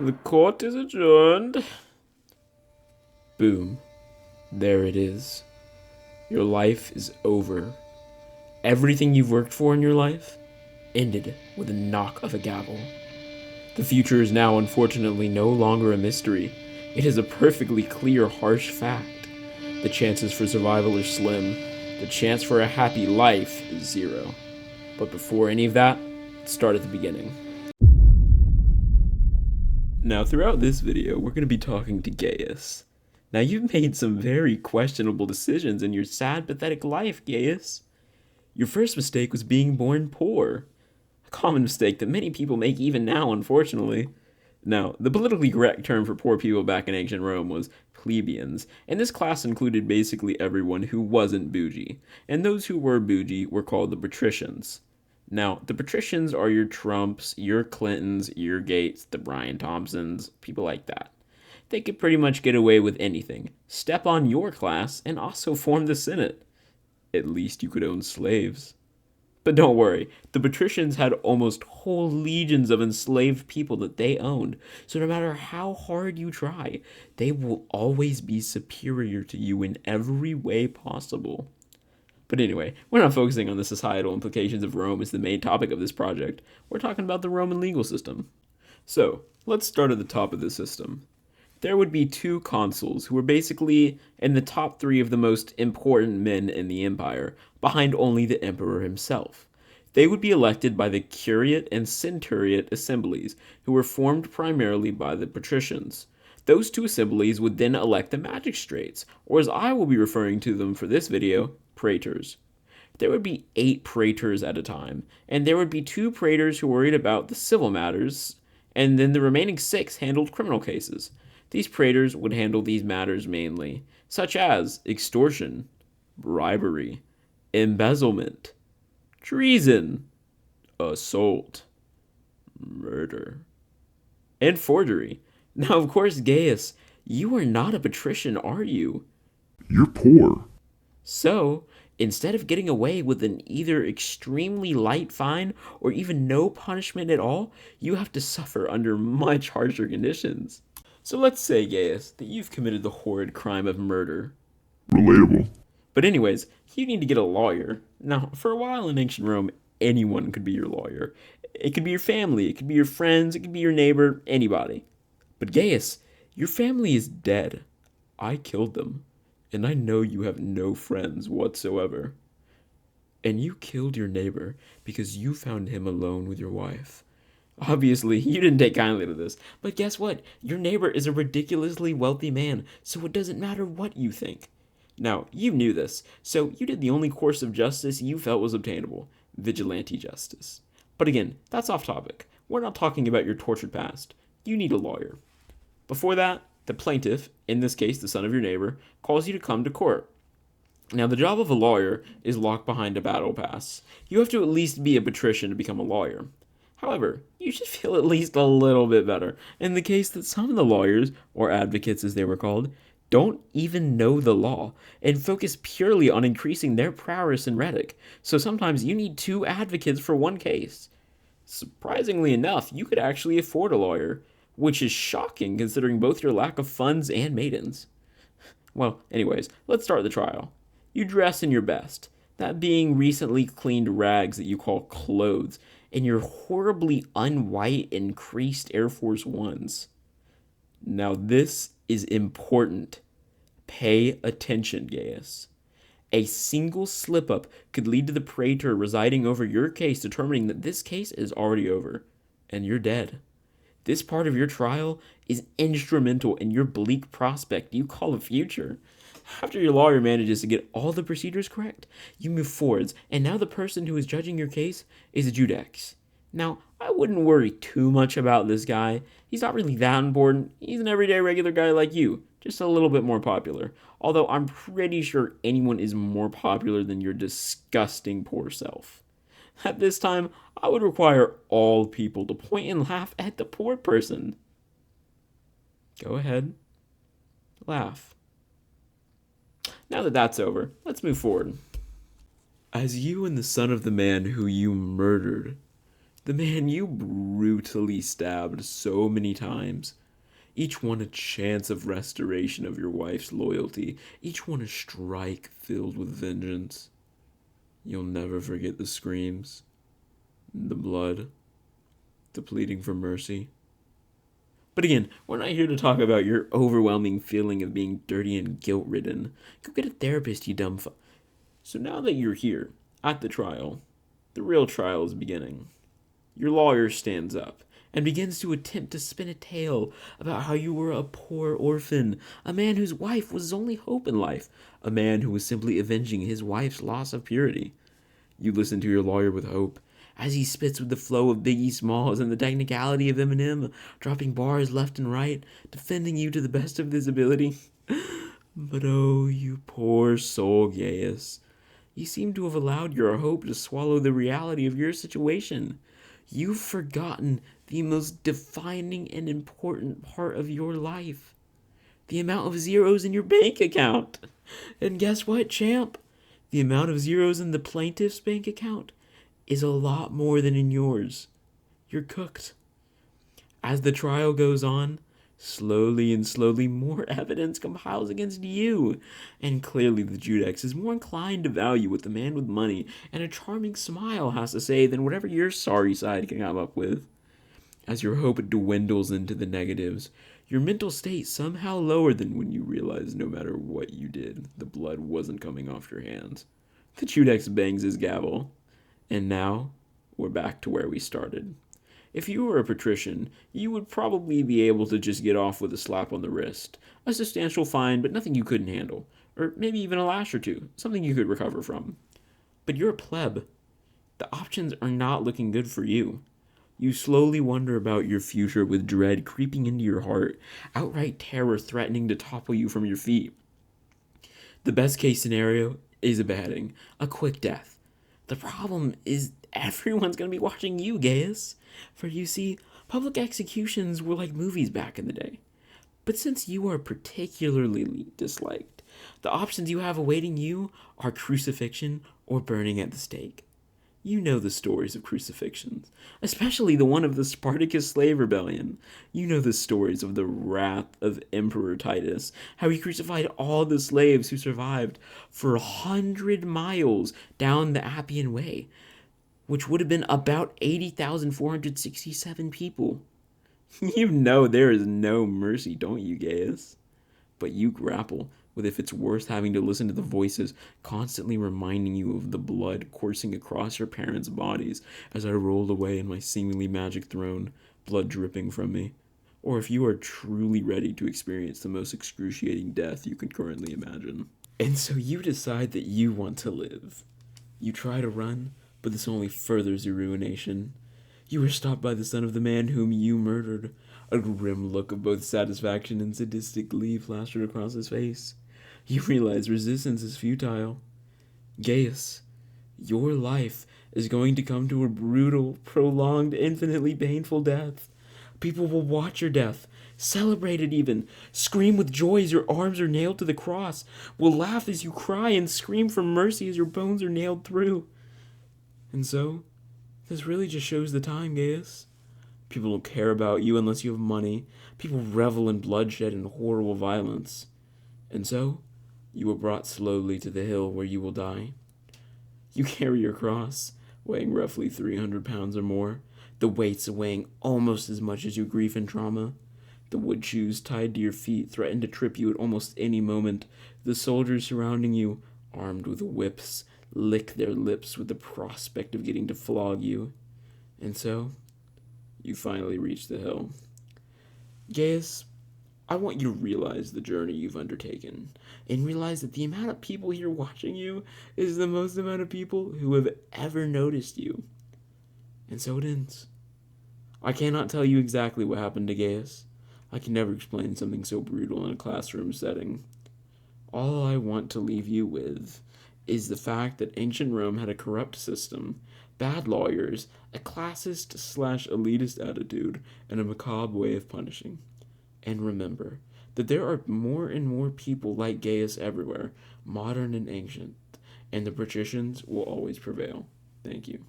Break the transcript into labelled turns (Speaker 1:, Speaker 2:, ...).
Speaker 1: The court is adjourned. Boom. There it is. Your life is over. Everything you've worked for in your life ended with a knock of a gavel. The future is now, unfortunately, no longer a mystery. It is a perfectly clear, harsh fact. The chances for survival are slim. The chance for a happy life is zero. But before any of that, let's start at the beginning. Now, throughout this video, we're going to be talking to Gaius. Now, you've made some very questionable decisions in your sad, pathetic life, Gaius. Your first mistake was being born poor. A common mistake that many people make even now, unfortunately. Now, the politically correct term for poor people back in ancient Rome was plebeians, and this class included basically everyone who wasn't bougie, and those who were bougie were called the patricians. Now, the patricians are your Trumps, your Clintons, your Gates, the Brian Thompsons, people like that. They could pretty much get away with anything, step on your class, and also form the Senate. At least you could own slaves. But don't worry, the patricians had almost whole legions of enslaved people that they owned, so no matter how hard you try, they will always be superior to you in every way possible. But anyway, we're not focusing on the societal implications of Rome as the main topic of this project. We're talking about the Roman legal system. So, let's start at the top of the system. There would be two consuls who were basically in the top three of the most important men in the empire, behind only the emperor himself. They would be elected by the curiate and centuriate assemblies, who were formed primarily by the patricians. Those two assemblies would then elect the magistrates, or as I will be referring to them for this video, praetors. There would be 8 praetors at a time, and there would be 2 praetors who worried about the civil matters, and then the remaining 6 handled criminal cases. These praetors would handle these matters mainly, such as extortion, bribery, embezzlement, treason, assault, murder, and forgery. Now, of course, Gaius, you are not a patrician, are you?
Speaker 2: You're poor.
Speaker 1: So, instead of getting away with an either extremely light fine or even no punishment at all, you have to suffer under much harsher conditions. So let's say, Gaius, that you've committed the horrid crime of murder.
Speaker 2: Relatable.
Speaker 1: But anyways, you need to get a lawyer. Now, for a while in ancient Rome, anyone could be your lawyer. It could be your family, it could be your friends, it could be your neighbor, anybody. But Gaius, your family is dead. I killed them. And I know you have no friends whatsoever. And you killed your neighbor because you found him alone with your wife. Obviously, you didn't take kindly to this, but guess what? Your neighbor is a ridiculously wealthy man, so it doesn't matter what you think. Now, you knew this, so you did the only course of justice you felt was obtainable: vigilante justice. But again, that's off topic. We're not talking about your tortured past. You need a lawyer. Before that, the plaintiff, in this case the son of your neighbor, calls you to come to court. Now, the job of a lawyer is locked behind a battle pass. You have to at least be a patrician to become a lawyer. However, you should feel at least a little bit better in the case that some of the lawyers, or advocates as they were called, don't even know the law and focus purely on increasing their prowess in rhetoric. So sometimes you need 2 advocates for one case. Surprisingly enough, you could actually afford a lawyer, which is shocking considering both your lack of funds and maidens. Well, anyways, let's start the trial. You dress in your best, that being recently cleaned rags that you call clothes, and your horribly unwhite and creased Air Force Ones. Now, this is important. Pay attention, Gaius. A single slip up could lead to the praetor residing over your case determining that this case is already over, and you're dead. This part of your trial is instrumental in your bleak prospect you call a future. After your lawyer manages to get all the procedures correct, you move forwards, and now the person who is judging your case is a Judex. Now, I wouldn't worry too much about this guy. He's not really that important. He's an everyday regular guy like you, just a little bit more popular. Although I'm pretty sure anyone is more popular than your disgusting poor self. At this time, I would require all people to point and laugh at the poor person. Go ahead. Laugh. Now that that's over, let's move forward. As you and the son of the man who you murdered The man you brutally stabbed so many times. Each one a chance of restoration of your wife's loyalty. Each one a strike filled with vengeance. You'll never forget the screams, the blood, the pleading for mercy. But again, we're not here to talk about your overwhelming feeling of being dirty and guilt ridden. Go get a therapist, you dumb So now that you're here, at the trial, the real trial is beginning. Your lawyer stands up and begins to attempt to spin a tale about how you were a poor orphan, a man whose wife was his only hope in life, a man who was simply avenging his wife's loss of purity. You listen to your lawyer with hope as he spits with the flow of Biggie Smalls and the technicality of Eminem, dropping bars left and right, defending you to the best of his ability. But oh, you poor soul, Gaius. You seem to have allowed your hope to swallow the reality of your situation. You've forgotten the most defining and important part of your life. The amount of zeros in your bank account. And guess what, champ? The amount of zeros in the plaintiff's bank account is a lot more than in yours. You're cooked. As the trial goes on, slowly and slowly more evidence compiles against you. And clearly the Judex is more inclined to value what the man with money and a charming smile has to say than whatever your sorry side can come up with. As your hope dwindles into the negatives, your mental state somehow lower than when you realize no matter what you did, the blood wasn't coming off your hands. The Judex bangs his gavel. And now, we're back to where we started. If you were a patrician, you would probably be able to just get off with a slap on the wrist, a substantial fine, but nothing you couldn't handle, or maybe even a lash or two, something you could recover from. But you're a pleb. The options are not looking good for you. You slowly wonder about your future with dread creeping into your heart, outright terror threatening to topple you from your feet. The best case scenario is a beheading, a quick death. The problem is everyone's going to be watching you, Gaius. For you see, public executions were like movies back in the day. But since you are particularly disliked, the options you have awaiting you are crucifixion or burning at the stake. You know the stories of crucifixions, especially the one of the Spartacus slave rebellion. You know the stories of the wrath of Emperor Titus, how he crucified all the slaves who survived for 100 miles down the Appian Way, which would have been about 80,467 people. You know there is no mercy, don't you, Gaius? But you grapple with if it's worth having to listen to the voices constantly reminding you of the blood coursing across your parents' bodies as I rolled away in my seemingly magic throne, blood dripping from me, or if you are truly ready to experience the most excruciating death you can currently imagine. And so you decide that you want to live. You try to run, but this only furthers your ruination. You were stopped by the son of the man whom you murdered. A grim look of both satisfaction and sadistic glee flashed across his face. You realize resistance is futile. Gaius, your life is going to come to a brutal, prolonged, infinitely painful death. People will watch your death, celebrate it even, scream with joy as your arms are nailed to the cross, will laugh as you cry and scream for mercy as your bones are nailed through. And so, this really just shows the time, Gaius. People don't care about you unless you have money. People revel in bloodshed and horrible violence. And so, you were brought slowly to the hill where you will die. You carry your cross, weighing roughly 300 pounds or more, the weights weighing almost as much as your grief and trauma. The wood shoes tied to your feet threaten to trip you at almost any moment. The soldiers surrounding you, armed with whips, lick their lips with the prospect of getting to flog you. And so, you finally reach the hill. Gaius, I want you to realize the journey you've undertaken, and realize that the amount of people here watching you is the most amount of people who have ever noticed you. And so it ends. I cannot tell you exactly what happened to Gaius. I can never explain something so brutal in a classroom setting. All I want to leave you with is the fact that ancient Rome had a corrupt system, bad lawyers, a classist/elitist attitude, and a macabre way of punishing. And remember that there are more and more people like Gaius everywhere, modern and ancient, and the patricians will always prevail. Thank you.